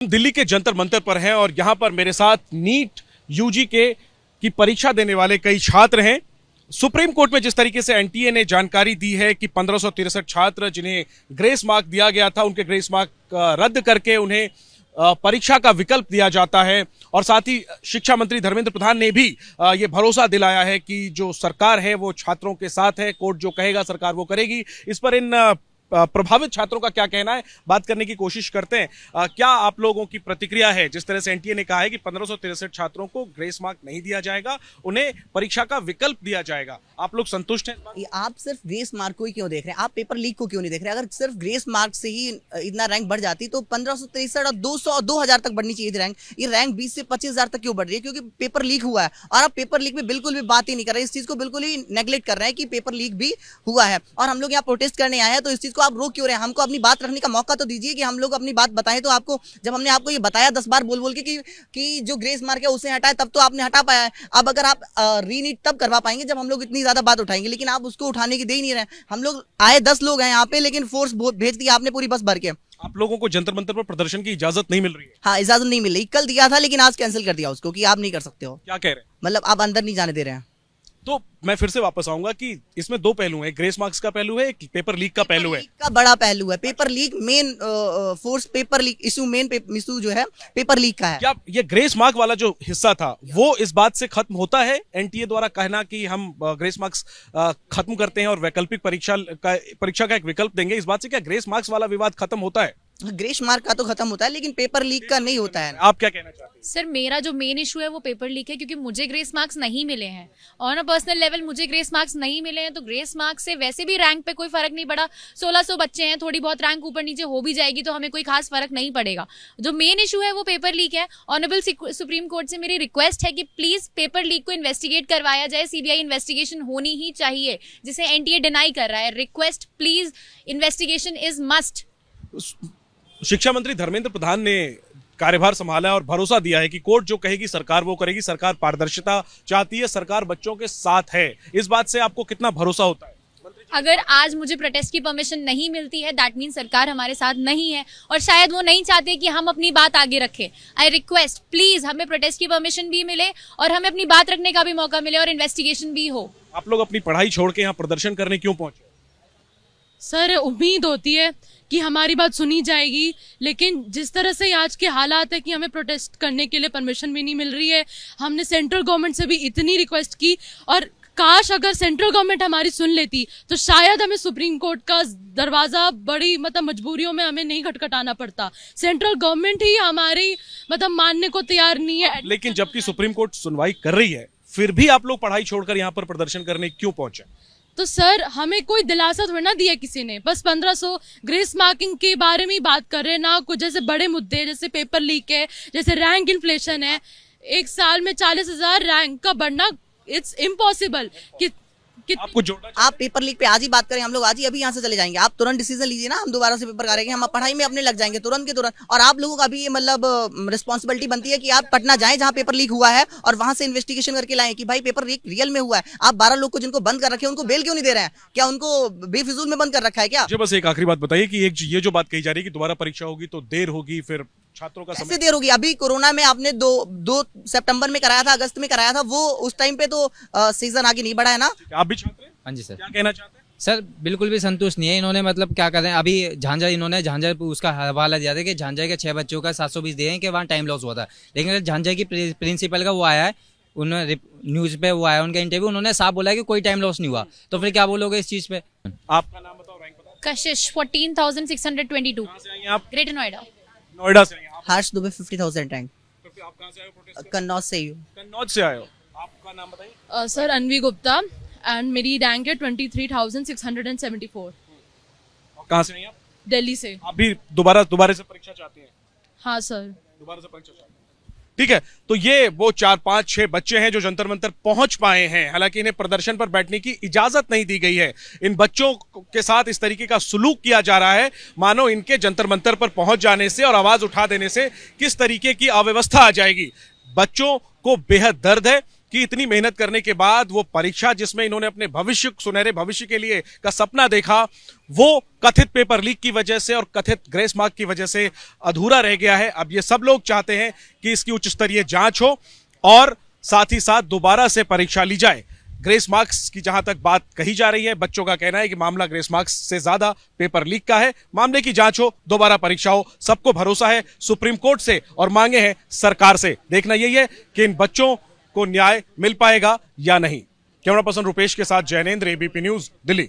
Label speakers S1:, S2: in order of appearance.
S1: दिल्ली के जंतर मंतर पर हैं और यहाँ पर मेरे साथ नीट यूजी की परीक्षा देने वाले कई छात्र हैं। सुप्रीम कोर्ट में जिस तरीके से एनटीए ने जानकारी दी है कि 1563 छात्र जिन्हें ग्रेस मार्क दिया गया था, उनके ग्रेस मार्क रद्द करके उन्हें परीक्षा का विकल्प दिया जाता है। और साथ ही शिक्षा मंत्री धर्मेंद्र प्रधान ने भी ये भरोसा दिलाया है कि जो सरकार है वो छात्रों के साथ है, कोर्ट जो कहेगा सरकार वो करेगी। इस पर इन प्रभावित छात्रों का क्या कहना है, बात करने की कोशिश करते हैं। क्या आप लोगों की प्रतिक्रिया है? जिस तरह से एनटीए ने कहा है कि 1563 छात्रों को ग्रेस मार्क नहीं दिया जाएगा, उन्हें परीक्षा का विकल्प दिया जाएगा, आप लोग संतुष्ट हैं?
S2: आप सिर्फ ग्रेस मार्क को ही क्यों देख रहे हैं? आप पेपर लीक को क्यों नहीं देख रहे? अगर सिर्फ ग्रेस मार्क से ही इतना रैंक बढ़ जाती तो 1563 और 200 और 2000 तक बढ़नी चाहिए थी रैंक। ये रैंक 20 से 25,000 तक क्यों बढ़ रही है? क्योंकि पेपर लीक हुआ है। और आप पेपर लीक में बिल्कुल भी बात ही नहीं कर रहे, इस चीज को बिल्कुल ही नेग्लेक्ट कर रहे हैं कि पेपर लीक भी हुआ है। और हम लोग यहाँ प्रोटेस्ट करने आए हैं, तो इस चीज को आप रोक क्यों रहे हैं? हमको अपनी बात रखने का मौका तो दीजिए कि हम लोग अपनी बात बताएं। तो आपको जब हमने आपको ये बताया 10 बार बोल बोल के कि जो ग्रेस मार्क है उसे हटाए, तब तो आपने हटा पाया है। अब अगर आप रीनीट तब करवा पाएंगे जब हम लोग इतनी ज्यादा बात उठाएंगे, लेकिन आप उसको उठाने की दे ही नहीं रहे। हम लोग आए 10 लोग हैं यहाँ पे, लेकिन फोर्स भेज दिया आपने पूरी बस भर के।
S1: आप लोगों को जंतर मंतर पर प्रदर्शन की इजाजत नहीं मिल रही है?
S2: हाँ, इजाजत नहीं मिल रही। कल दिया था लेकिन आज कैंसिल कर दिया उसको कि आप नहीं कर सकते हो।
S1: क्या कह रहे हैं?
S2: मतलब आप अंदर नहीं जाने दे रहे हैं।
S1: तो मैं फिर से वापस आऊंगा कि इसमें दो पहलू हैं, ग्रेस मार्क्स का पहलू है, एक पेपर लीक का पहलू है।
S2: का बड़ा पहलू है paper leak. Main force paper leak issue, main issue जो है पेपर लीक का है।
S1: क्या ये ग्रेस मार्क वाला जो हिस्सा था वो इस बात से खत्म होता है? एनटीए द्वारा कहना कि हम ग्रेस मार्क्स खत्म करते हैं और वैकल्पिक परीक्षा का एक विकल्प देंगे, इस बात से क्या ग्रेस मार्क्स वाला विवाद खत्म होता है?
S2: ग्रेस मार्क का तो खत्म होता है, लेकिन पेपर लीक का नहीं होता है।
S1: आप क्या कहना चाहते हैं?
S3: सर, मेरा जो मेन इशू है वो पेपर लीक है, क्योंकि मुझे ग्रेस मार्क्स नहीं मिले हैं। ऑन अ पर्सनल लेवल मुझे ग्रेस मार्क्स नहीं मिले हैं, तो ग्रेस मार्क्स से वैसे भी रैंक पे कोई फर्क नहीं पड़ा। 1600 बच्चे हैं, थोड़ी बहुत रैंक ऊपर नीचे हो भी जाएगी तो हमें कोई खास फर्क नहीं पड़ेगा। जो मेन इशू है वो पेपर लीक है। ऑनरेबल सुप्रीम कोर्ट से मेरी रिक्वेस्ट है कि प्लीज पेपर लीक को इन्वेस्टिगेट करवाया जाए। सीबीआई इन्वेस्टिगेशन होनी ही चाहिए, जिसे एनटीए डिनाई कर रहा है। Request please, investigation is must.
S1: शिक्षा मंत्री धर्मेंद्र प्रधान ने कार्यभार संभाला है और भरोसा दिया है कि कोर्ट जो कहेगी सरकार वो करेगी। सरकार पारदर्शिता चाहती है, सरकार बच्चों के साथ है। इस बात से आपको कितना भरोसा होता है?
S3: अगर आज मुझे प्रोटेस्ट की परमिशन नहीं मिलती है, दैट मीन सरकार हमारे साथ नहीं है, और शायद वो नहीं चाहते कि हम अपनी बात आगे रखें। आई रिक्वेस्ट प्लीज, हमें प्रोटेस्ट की परमिशन भी मिले और हमें अपनी बात रखने का भी मौका मिले और इन्वेस्टिगेशन भी हो।
S1: आप लोग अपनी पढ़ाई छोड़ के यहाँ प्रदर्शन करने क्यों पहुंचे?
S4: सर, उम्मीद होती है कि हमारी बात सुनी जाएगी, लेकिन जिस तरह से आज के हालात है कि हमें प्रोटेस्ट करने के लिए परमिशन भी नहीं मिल रही है। हमने सेंट्रल गवर्नमेंट से भी इतनी रिक्वेस्ट की, और काश अगर सेंट्रल गवर्नमेंट हमारी सुन लेती तो शायद हमें सुप्रीम कोर्ट का दरवाजा बड़ी मजबूरियों में हमें नहीं खटखटाना पड़ता। सेंट्रल गवर्नमेंट ही हमारी मानने को तैयार नहीं है।
S1: लेकिन जबकि सुप्रीम कोर्ट सुनवाई कर रही है, फिर भी आप लोग पढ़ाई छोड़कर यहाँ पर प्रदर्शन करने क्यों पहुंचे?
S4: तो सर, हमें कोई दिलासा थोड़ी ना दिया किसी ने। बस 1500 ग्रेस मार्किंग के बारे में ही बात कर रहे हैं ना। कुछ जैसे बड़े मुद्दे जैसे पेपर लीक है, जैसे रैंक इन्फ्लेशन है। एक साल में 40,000 रैंक का बढ़ना, इट्स इम्पॉसिबल।
S1: आपको जोड़ना
S2: आप पेपर लीक पे आज ही बात करें, हम लोग आज ही अभी यहाँ से चले जाएंगे। आप तुरंत डिसीजन लीजिए ना, हम दोबारा से पेपर करेंगे, हम पढ़ाई में अपने लग जाएंगे तुरंत के तुरंत। और आप लोगों का भी ये रिस्पॉन्सिबिलिटी बनती है कि आप पटना जाएं जहाँ पेपर लीक हुआ है और वहां से इन्वेस्टिगेशन करके लाएं कि भाई पेपर लीक रियल में हुआ है। आप 12 लोग को जिनको बंद कर रखे हैं उनको बेल क्यों नहीं दे रहे हैं? क्या उनको बेफिजूल में बंद कर रखा है क्या?
S1: मुझे बस एक आखिरी बात बताइए कि ये जो बात कही जा रही है कि दोबारा परीक्षा होगी तो देर होगी, फिर छात्रों का
S2: कैसे देर होगी? अभी कोरोना में आपने 2 सितंबर में कराया था, अगस्त में कराया था, वो उस टाइम पे तो सीजन आगे नहीं बढ़ा है ना।
S1: आप भी छात्र हैं?
S5: हाँ जी सर।
S1: क्या कहना चाहते हैं?
S5: सर, बिल्कुल भी संतुष्ट नहीं है इन्होंने। क्या कर रहे हैं अभी झांझर उसका हवाला दिया था कि झांझर के 6 बच्चों का 720 दिए हैं कि वहाँ टाइम लॉस हुआ था। लेकिन झांझर की प्रिंसिपल का वो आया है, उन्होंने न्यूज पे वो आया उनका इंटरव्यू, उन्होंने साफ बोला है कि कोई टाइम लॉस नहीं हुआ। तो फिर क्या बोलोगे इस चीज पे?
S1: आपका नाम बताओ, रैंक बताओ।
S3: कशिश 14,622,
S1: कहाँ से आई हैं आप?
S3: ग्रेटर नोएडा।
S1: नोएडा से आई हैं आप?
S2: हर्ष दुबे 50,000 रैंक।
S1: तो आप कहाँ से आए हो प्रोटेस्ट करने?
S2: कन्नौज से ही हूँ।
S1: कन्नौज से आए हो। आपका नाम बताइए।
S4: सर, अनवी गुप्ता, एंड मेरी रैंक है 23,674।
S1: और कहाँ से आई हैं आप?
S4: दिल्ली से।
S1: आप भी दोबारा से परीक्षा चाहती हैं?
S4: हाँ सर।
S1: दोबारा से परीक्षा चाहती हैं। ठीक है, तो ये वो 4, 5, 6 बच्चे हैं जो जंतर मंतर पहुंच पाए हैं। हालांकि इन्हें प्रदर्शन पर बैठने की इजाजत नहीं दी गई है। इन बच्चों के साथ इस तरीके का सुलूक किया जा रहा है मानो इनके जंतर मंतर पर पहुंच जाने से और आवाज उठा देने से किस तरीके की अव्यवस्था आ जाएगी। बच्चों को बेहद दर्द है कि इतनी मेहनत करने के बाद वो परीक्षा जिसमें इन्होंने अपने भविष्य, सुनहरे भविष्य के लिए का सपना देखा, वो कथित पेपर लीक की वजह से और कथित ग्रेस मार्क की वजह से अधूरा रह गया है। अब ये सब लोग चाहते हैं कि इसकी उच्च स्तरीय जांच हो और साथ ही साथ दोबारा से परीक्षा ली जाए। ग्रेस मार्क्स की जहां तक बात कही जा रही है, बच्चों का कहना है कि मामला ग्रेस मार्क्स से ज्यादा पेपर लीक का है। मामले की जांच हो, दोबारा परीक्षा हो, सबको भरोसा है सुप्रीम कोर्ट से और मांगे हैं सरकार से। देखना यही है कि इन बच्चों को न्याय मिल पाएगा या नहीं। कैमरा पर्सन रुपेश के साथ जैनेंद्र, एबीपी न्यूज, दिल्ली।